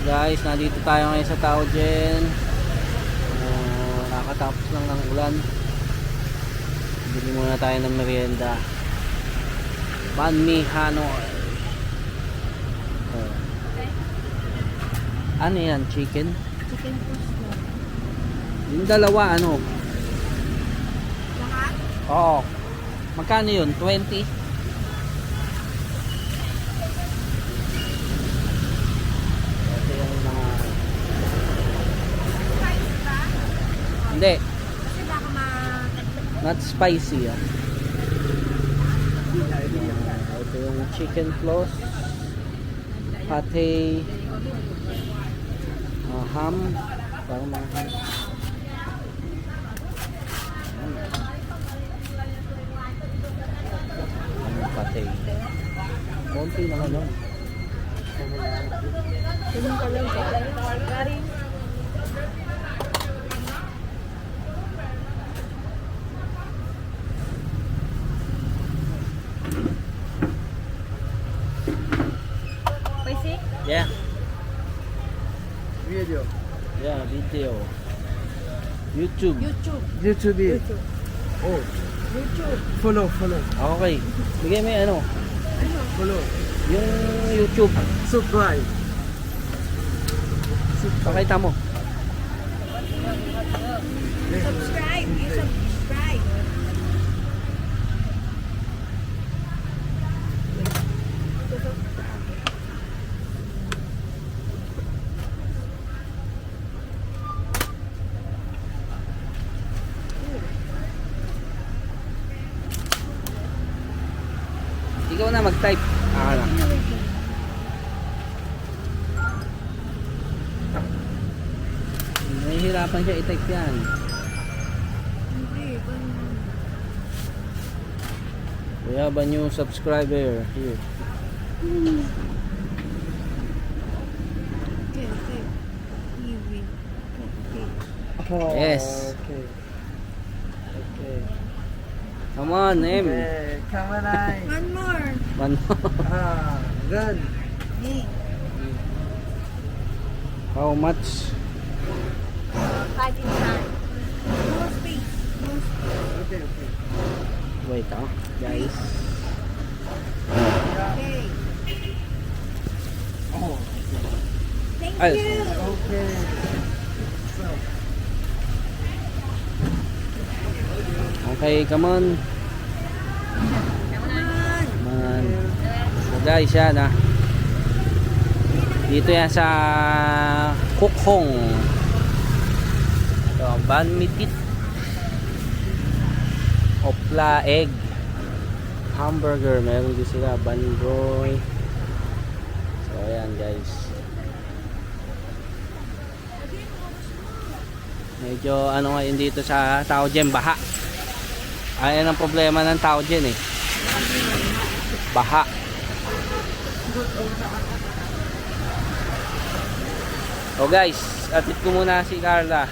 Guys, nandito tayo ngayon sa Taojen. Nakakatapos lang ng ulan. Bili muna tayo ng merienda. Banh mi Hanoi. Ano yan? Chicken? Chicken toast mo. Yung dalawa ano? Lahat? Oo. Magkano yun? 20? Ito yung mga... Spicy ba? Hindi. Kasi baka Not spicy ah. Ito yung chicken floss, pate, ham, parang mga ham. Pate. Konti naman yun. Tulong ka lang ba? Garing. Spicy? Yeah. Video. Yeah, video. YouTube. YouTube. YouTube. Oh, YouTube. follow. Okay. Bigay mo yung ano, Follow. yung YouTube. Subscribe. Pakita mo. Subscribe. You subscribe. Ikaw na mag-type. Lang. Nahihirapan siya i-type yan. Hindi. We have a new subscriber here. Okay. Easy. Okay. Oh, Yes. Okay. Come on, M. Okay, come on, I. One more. One Good. Hey. How much? Fighting time. No space. No space. Okay. Wait, guys. Okay. Oh, Thank Ay. you. okay. Okay, come on. Come on. Come on. So guys, yan dito yan sa Kuk Hong. Ito, banh mi tit. Opla egg. Hamburger. Meron din sila. Banh broy. So ayan guys. Medyo ano ngayon dito sa Taojen, baha. Ayan ang problema ng Taojen eh. Baha. So guys, atid ko muna si Carla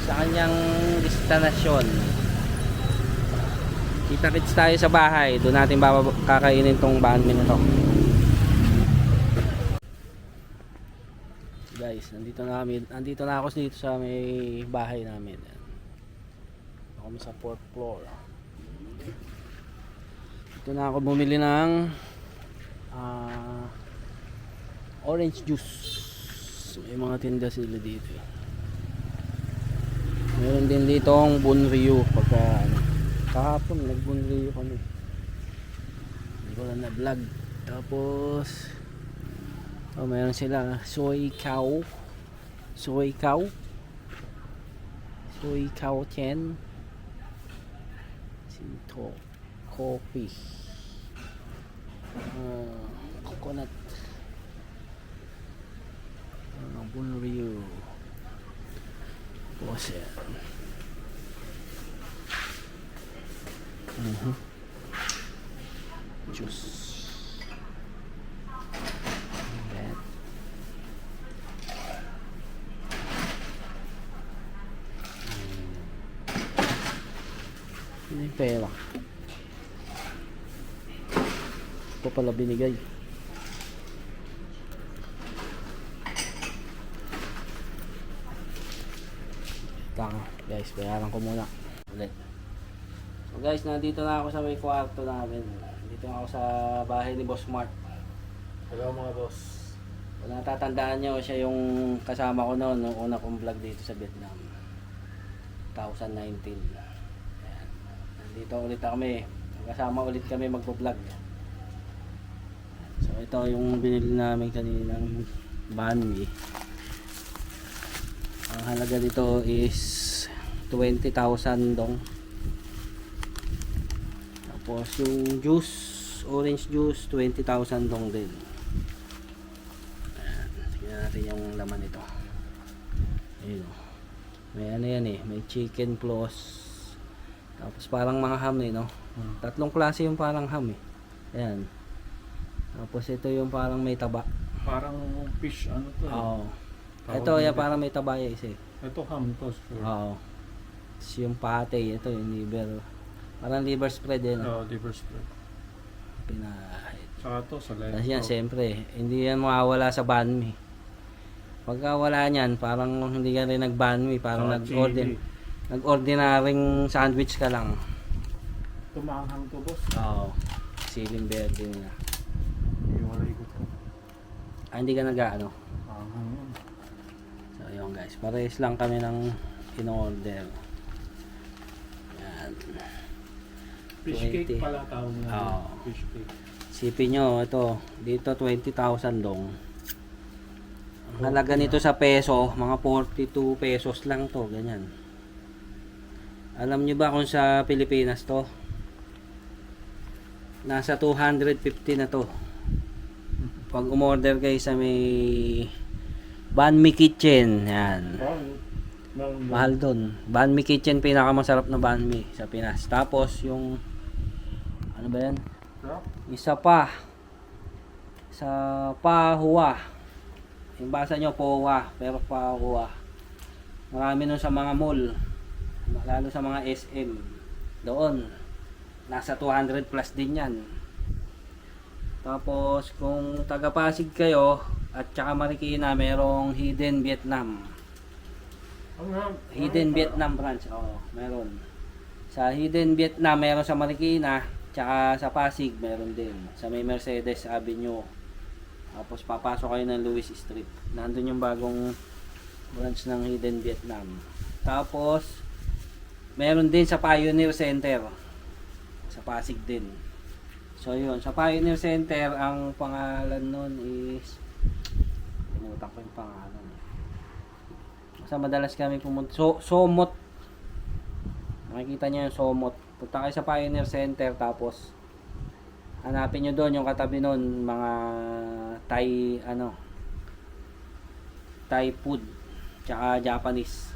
sa kanyang destinasyon. Kita-kits tayo sa bahay. Doon natin kakainin tong banh mi na to. Guys, nandito na ako dito sa may bahay namin. Ako sa 4th floor. Dito na ako bumili ng orange juice. May mga tinda sila dito. Meron din dito ang Bunryu pagka kahapon nag-Bunryu kami. Hindi ko lang na-vlog. Tapos meron sila soy cow chen sinto coffee coconut Bunryu tapos yan juice. Ano yung pera? Ito pala binigay. lang guys, bayaran ko muna ulit. So guys, nandito na ako sa may kwarto namin. Dito ako sa bahay ni Boss Mark. Hello mga boss. Kung natatandaan nyo, siya yung kasama ko noon nung una kong vlog dito sa Vietnam 2019. Ayan. Nandito ulit kami, kasama ulit kami magpo-vlog. So ito yung binili namin kaninang banh mi. Ang halaga dito is 20,000 dong. Tapos yung juice, orange juice, 20,000 dong din. Ayan, tingnan natin yung laman nito. Ayun o. May ano yan eh, may chicken plus. Tapos parang mga ham eh, no? Tatlong klase yung parang ham eh. Ayan. Tapos ito yung parang may taba. Parang fish ano to. Oo. Tawag Ito nila. yan parang may taba yung isa eh. Ito ham to sure. Oo. Tapos yung pate, ito yung liver. Parang liver spread eh, no? Liver spread. Pinahit. Saka to sa lento. Tapos yan, siyempre, hindi yan mawawala sa banh mi. Pagka wala niyan, parang hindi ka rin nag-banh mi, parang Saka nag-ordinaryong sandwich ka lang. Tumanghang to boss. Oo. Siling verde nila. Iwalay ko to. Hindi ka nag-ano. Anghang yun. So yun guys, parehas lang kami ng in-order. Yan. Fish 20. cake pala tawag nga. Oo. Fish cake. Sipin nyo, ito, dito 20,000 dong. Ang halaga nito sa peso, mga 42 pesos lang to, ganyan. Alam nyo ba kung sa Pilipinas to? Nasa 250 na to. Pag umorder kayo sa may Banh Mi Kitchen, yan. Mahal dun. Banh Mi Kitchen, pinakamasarap na banh mi sa Pinas. Tapos yung, ano ba yan? Isa pa sa Pahua. Yung basa nyo Powa, pero Pahua. Marami nun sa mga mall, lalo sa mga SM. Doon nasa 200 plus din yan. Tapos kung taga Pasig kayo at saka Marikina, merong Hidden Vietnam. Hidden Vietnam branch, meron. Sa Hidden Vietnam meron sa Marikina, tsaka sa Pasig meron din. Sa may Mercedes Avenue. Tapos papasok kayo ng Louis Street. Nandun yung bagong branch ng Hidden Vietnam. Tapos meron din sa Pioneer Center. Sa Pasig din. So yun, sa Pioneer Center, ang pangalan nun is, pinutak ko yung pangalan. Basta madalas kami pumunta. Somot. Makikita nyo yung Somot. Punta kayo sa Pioneer Center, tapos hanapin nyo doon yung katabi nun, mga Thai, Thai food, tsaka Japanese.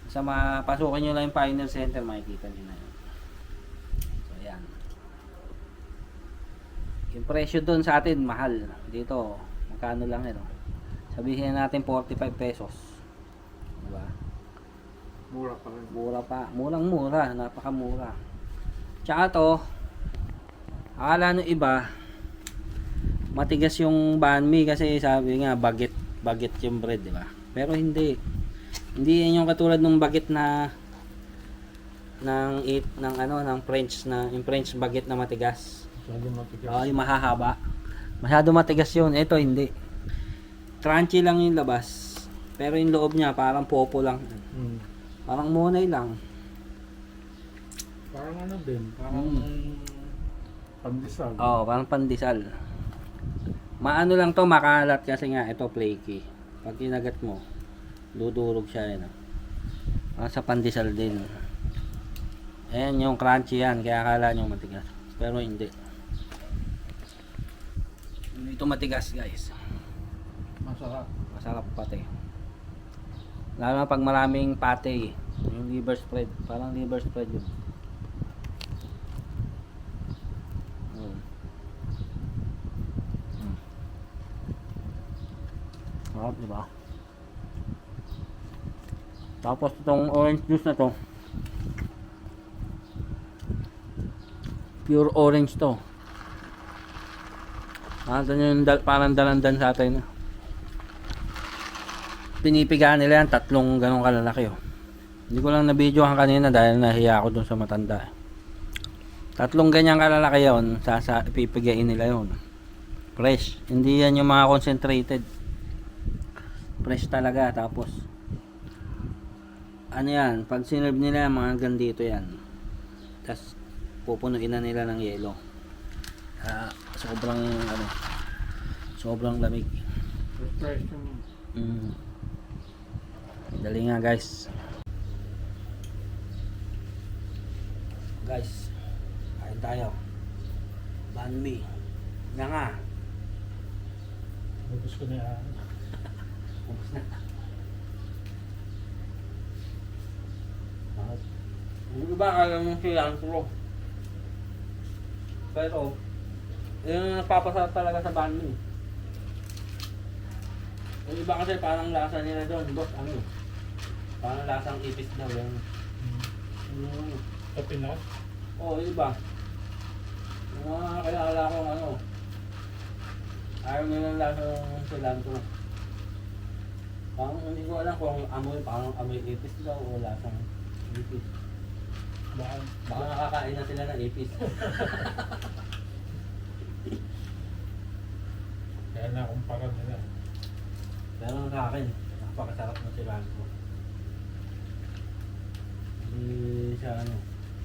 Sa mapasukin nyo lang yung Pioneer Center, makikita nyo na yun. So yan. Yung presyo doon sa atin, mahal. Dito, magkano lang yun. Sabihin natin 45 pesos. Diba? Mura pa rin. Mura pa. Murang-mura. Napakamura. Tsaka to, akala nung iba, matigas yung banh mi kasi sabi nga, baget yung bread, di ba? Pero hindi. Hindi yan yung katulad ng baget na ng French na yung French baget na matigas. Masyado matigas. Yung mahahaba. Masyado matigas yun. Ito hindi. Crunchy lang yung labas. Pero yung loob niya parang popo lang. Parang monay lang. Parang ano din, parang pandesal. Parang pandesal. Maano lang to, makalat kasi nga ito flaky. Pag kinagat mo, dudurog siya yun. Parang sa pandesal din. Ayan yung crunchy yan, kaya akala nyo matigas. Pero hindi. Hindi ito matigas guys. Masarap. Masarap pati. Lalo na pag maraming pate. Yung liver spread. Parang liver spread yun. Sarap, diba? Tapos itong orange juice na to, pure orange to. Yung parang dalandan sa atin. pinipigaan nila yan, 3 ganong kalalaki oh. Hindi ko lang na-videohan kanina dahil nahiya ako dun sa matanda. 3 ganyang kalalaki yun, ipipigain nila yun. Fresh. Hindi yan yung mga concentrated. Fresh talaga. Tapos, ano yan, pag sinerve nila, mga gandito yan. Tapos, pupunuin na nila ng yelo. Sobrang lamig. Refresh yung Dali nga guys. Guys, kain tayo. Banh mi. Nga nga. Ubus ko na yan. Ubus na. Hindi ba kaya mong cilantro? Pero, yun ang nagpapasarap talaga sa banh mi. Yung iba kasi parang lasa nila doon, boss, ano? Parang lasang ipis daw yan. Sa Pinas? Oo, yung iba. Yung mga kilala kong ano, ayaw nilang lasa ng cilantro. Parang hindi ko alam kung amoy, parang amoy ipis daw o lasang ipis. Baka nakakain na sila ng ipis. Kaya nakumpara nila. Pero sa akin, napakasarap ng cilantro. Hindi siya ano,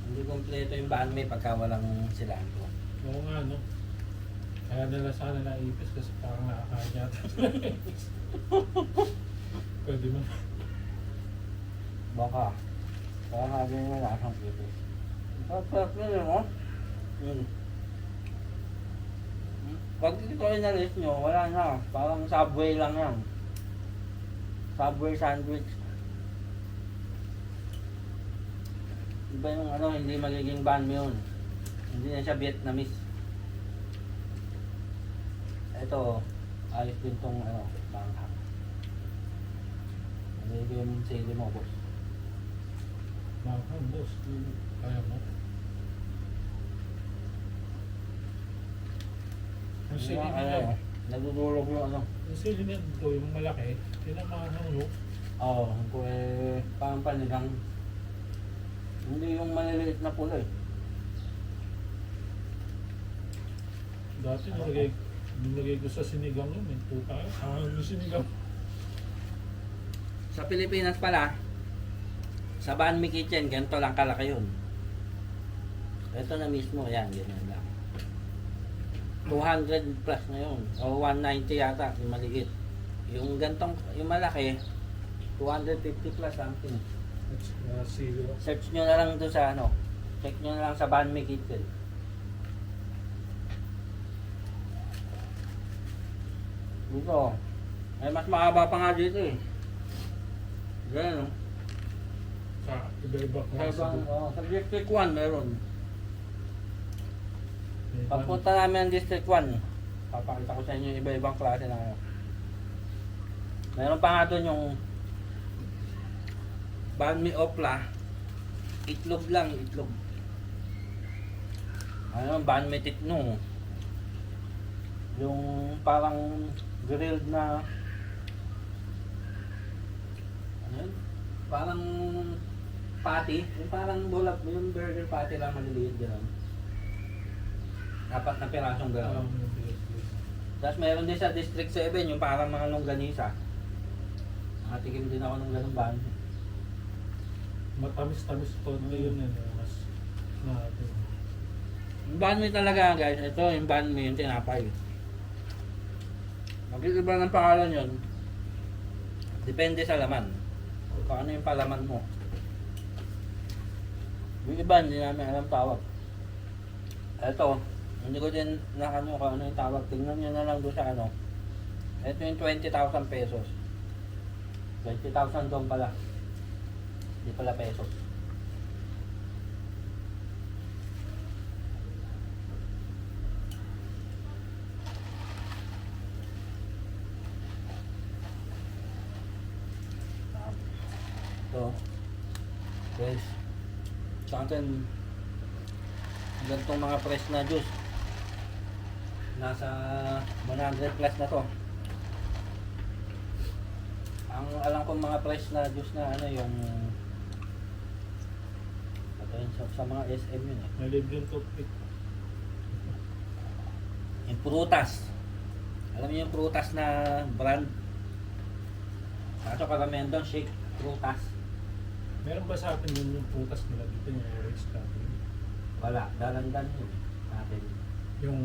hindi kompleto yung banh mi pagka walang cilantro. Oo nga, no? Kaya nila sana naipis kasi parang nakakain yata. Pwede mo. Baka sabi nila lasang ipis. Sarap nila, no? Pag ito inalis nyo, wala na. Parang Subway lang yan. Subway sandwich. Iba yung ano, hindi magiging banh mi yun. Hindi na siya Vietnamese. Ito, ayos din tong ano, banghang. Hindi yung sili mo, boss. Mahal, boss. Kaya mo. Ang sili nila, Nadudulog yung ano. ang sili nila ito, yung malaki, tinamahan mo. Oo, parang panigang. Hindi yung maliliit na pula eh. Dati nilagay ko sa sinigang yun, eh. Tuta, yung sinigang. Sa Pilipinas pala, sa Banh Mi Kitchen, ganito lang kalaki yun. Ito na mismo, yan, ganyan lang. 200 plus na yun. O 190 yata, yung maliit. Yung gantong, yung malaki, 250 plus something. Sili. Search nyo na lang doon sa ano, check nyo na lang sa Banh Mi Kitchen. Dito, ay mas mahaba pa nga dito eh. Ganyan, no? Sa iba-iba Sa klase. ibang, sa District 1 meron. May Pagpunta namin ang District 1, papakita ko sa inyo yung iba-ibang klase na ano. Meron pa nga doon yung Banh Mi Opla, itlog lang, itlog. Ano, Banh Mi Titno. Yung parang grilled na ano yun? Parang patty, yung parang bulak, yung burger patty lang maliliit gano'n. 4 na pirasong gano'n. Tapos meron din sa District 7 yung parang mga longganisa. Nakatikim din ako ng ganung banh. Matamis-tamis po na yun eh. Mas natin. Yung banh mi talaga guys, ito yung banh mi, yung tinapay. Mag-iba ng pangalan yun. Depende sa laman. Kung ano yung palaman mo. Yung iba, hindi namin alam tawag. Ito, hindi ko din na ano kung ano yung tawag. Tingnan nyo na lang doon sa ano. Ito yung 20,000 pesos. 20,000 doon pala. Hindi pala pesos. Ito. Guys. Sa atin, ganitong mga fresh na juice. Nasa 100 plus na to. Ang alam kong mga price na juice na ano yung ito yun, sa mga SM yun eh. May libreng toothpick. Yung prutas. Alam niyo yung prutas na brand? Kaso karamihan doon, shake prutas. Meron ba sa atin yung prutas nila dito, yung orange natin? Wala, dalandan yun natin. Yung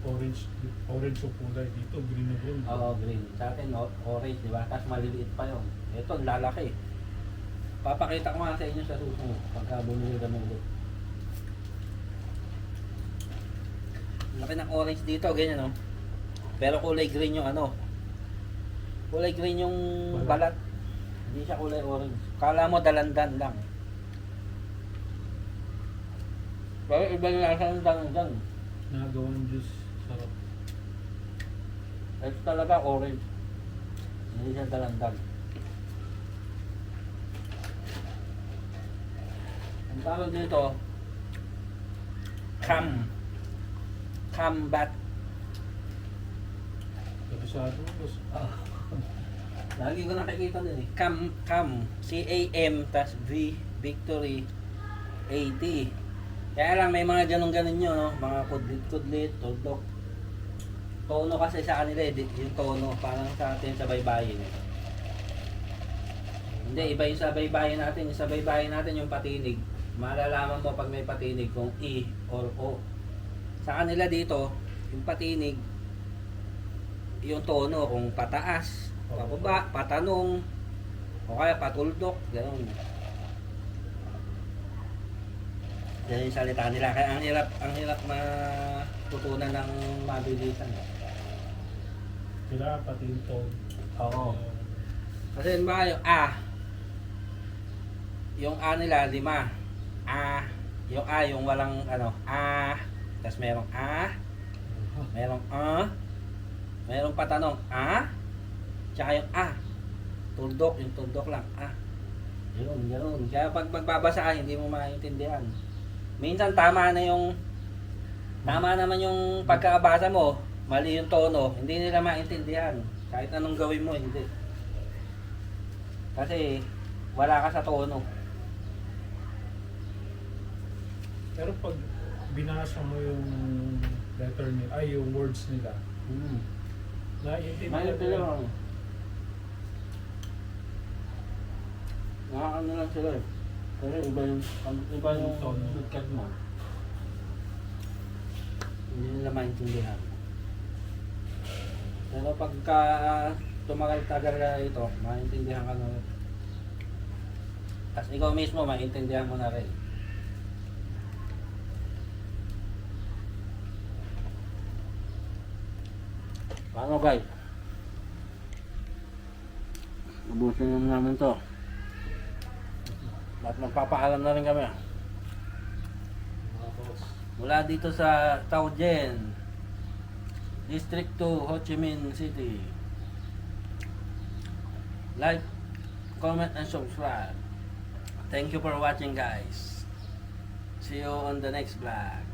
orange yung kulay dito, green na green. Oo, green. Sa atin, orange, di ba? Tapos maliliit pa yun. Ito, ang lalaki. Papakita ko nga sa inyo sa susunod pagka bumili ka ng ulit. Laki ng orange dito, ganyan no? Pero kulay green yung ano. Kulay green yung balat. Hindi siya kulay orange. Kala mo dalandan lang. Pero iba yung lasa ng dalandan. Nagawang juice. Sarap. Ito talaga orange. Hindi siya dalandan. Ang tawag dito, Cambat. Kabisado mo, boss. Lagi ko nakikita din eh. Cam. C-A-M tas V, Victory, A-T. Kaya lang may mga ganun-ganun yun, no? Mga kudlit-kudlit, tuldok. Tono kasi sa kanila eh, yung tono, parang sa atin sa baybayin. Hindi, iba yung sa baybayin natin. Yung sa baybayin natin yung patinig. Malalaman mo pag may patinig kung I or O. Sa kanila dito, yung patinig, yung tono kung pataas, pababa, patanong, o kaya patuldok, gano'n. Yan yung salita nila. Kaya ang hirap matutunan ng mabilisan. Kailangan pati yung tone. Oo. Kasi ba yung A, yung A nila, 5. A, yung A, yung walang ano, A, tapos merong A, merong merong patanong A, tsaka yung A. Tuldok, yung tuldok lang, A. Yun, gano'n. Kaya pag magbabasa ka, hindi mo maintindihan. Minsan tama naman yung pagkakabasa mo, mali yung tono, hindi nila maintindihan. Kahit anong gawin mo, hindi. Kasi wala ka sa tono. Pero pag binasa mo yung letter nila, ay yung words nila, Maintindihan mo. Nakakano lang sila eh. Pero iba yung tono. bigkat mo. Hindi nila maintindihan. Pero pagka tumagal-tagal ka ito, maintindihan ka na rin. Tapos ikaw mismo, maintindihan mo na rin. Paano guys? Ubusin naman namin to. At magpapaalam na rin kami. mga boss. Mula dito sa Taogen, District 2, Ho Chi Minh City. Like, comment, and subscribe. Thank you for watching guys. See you on the next vlog.